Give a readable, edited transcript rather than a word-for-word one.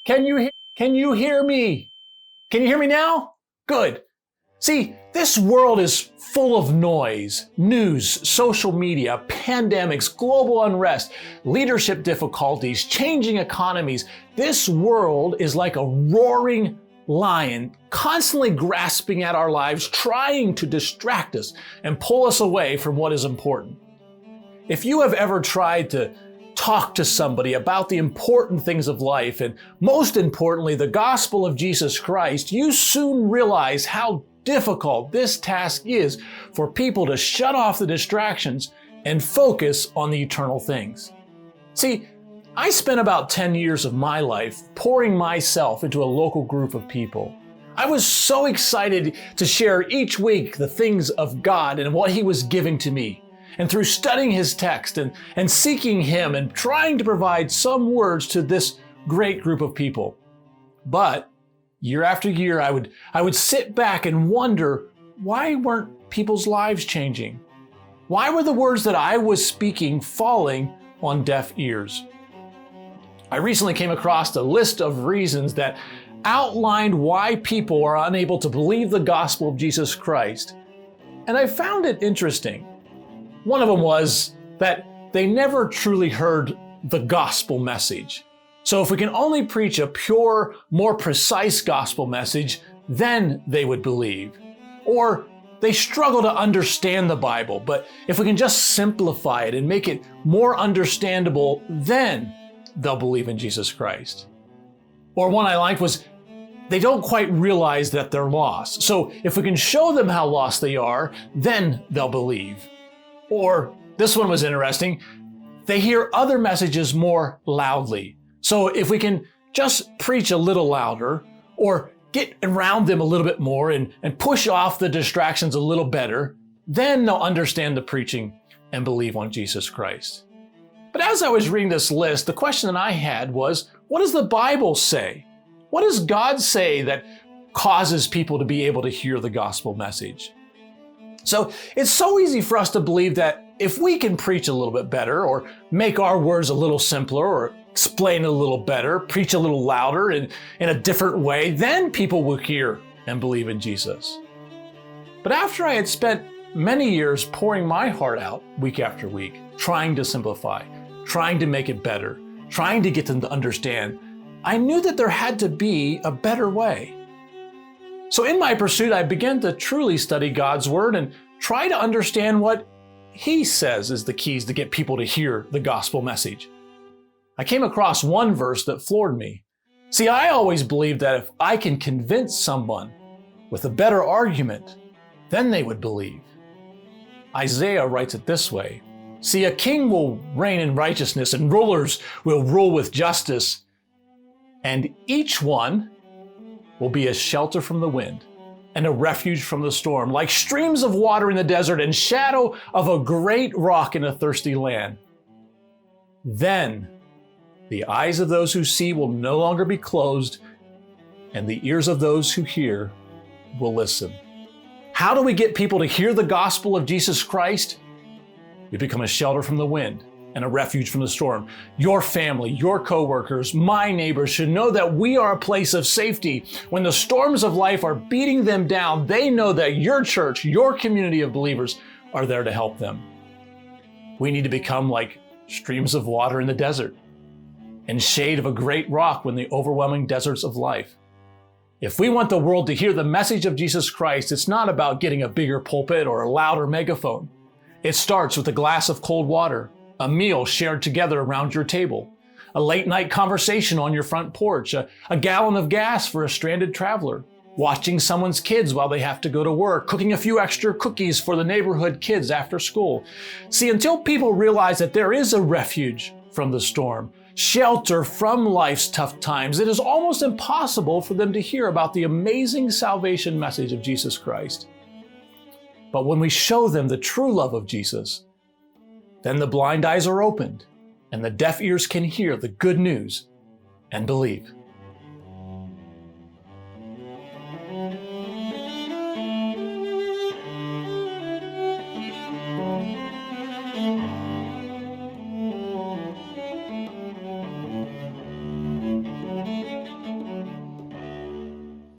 Can you hear me? Can you hear me now? Good. See, this world is full of noise, news, social media, pandemics, global unrest, leadership difficulties, changing economies. This world is like a roaring lion, constantly grasping at our lives, trying to distract us and pull us away from what is important. If you have ever tried to talk to somebody about the important things of life, and most importantly, the gospel of Jesus Christ, you soon realize how difficult this task is for people to shut off the distractions and focus on the eternal things. See, I spent about 10 years of my life pouring myself into a local group of people. I was so excited to share each week the things of God and what He was giving to me. And through studying His text and seeking Him and trying to provide some words to this great group of people. But year after year, I would sit back and wonder, why weren't people's lives changing? Why were the words that I was speaking falling on deaf ears? I recently came across a list of reasons that outlined why people are unable to believe the gospel of Jesus Christ. And I found it interesting. One of them was that they never truly heard the gospel message. So if we can only preach a pure, more precise gospel message, then they would believe. Or they struggle to understand the Bible, but if we can just simplify it and make it more understandable, then they'll believe in Jesus Christ. Or one I liked was, they don't quite realize that they're lost. So if we can show them how lost they are, then they'll believe. Or this one was interesting, they hear other messages more loudly. So if we can just preach a little louder or get around them a little bit more and push off the distractions a little better, then they'll understand the preaching and believe on Jesus Christ. But as I was reading this list, the question that I had was, what does the Bible say? What does God say that causes people to be able to hear the gospel message? So it's so easy for us to believe that if we can preach a little bit better or make our words a little simpler or explain a little better, preach a little louder in a different way, then people will hear and believe in Jesus. But after I had spent many years pouring my heart out week after week, trying to simplify, trying to make it better, trying to get them to understand, I knew that there had to be a better way. So in my pursuit, I began to truly study God's Word and try to understand what He says is the keys to get people to hear the gospel message. I came across one verse that floored me. See, I always believed that if I can convince someone with a better argument, then they would believe. Isaiah writes it this way, "See, a king will reign in righteousness and rulers will rule with justice, and each one will be a shelter from the wind and a refuge from the storm, like streams of water in the desert and shadow of a great rock in a thirsty land. Then the eyes of those who see will no longer be closed, and the ears of those who hear will listen." How do we get people to hear the gospel of Jesus Christ? We become a shelter from the wind and a refuge from the storm. Your family, your coworkers, my neighbors should know that we are a place of safety. When the storms of life are beating them down, they know that your church, your community of believers are there to help them. We need to become like streams of water in the desert and shade of a great rock when the overwhelming deserts of life. If we want the world to hear the message of Jesus Christ, it's not about getting a bigger pulpit or a louder megaphone. It starts with a glass of cold water, a meal shared together around your table, a late night conversation on your front porch, a gallon of gas for a stranded traveler, watching someone's kids while they have to go to work, cooking a few extra cookies for the neighborhood kids after school. See, until people realize that there is a refuge from the storm, shelter from life's tough times, it is almost impossible for them to hear about the amazing salvation message of Jesus Christ. But when we show them the true love of Jesus, then the blind eyes are opened and the deaf ears can hear the good news and believe.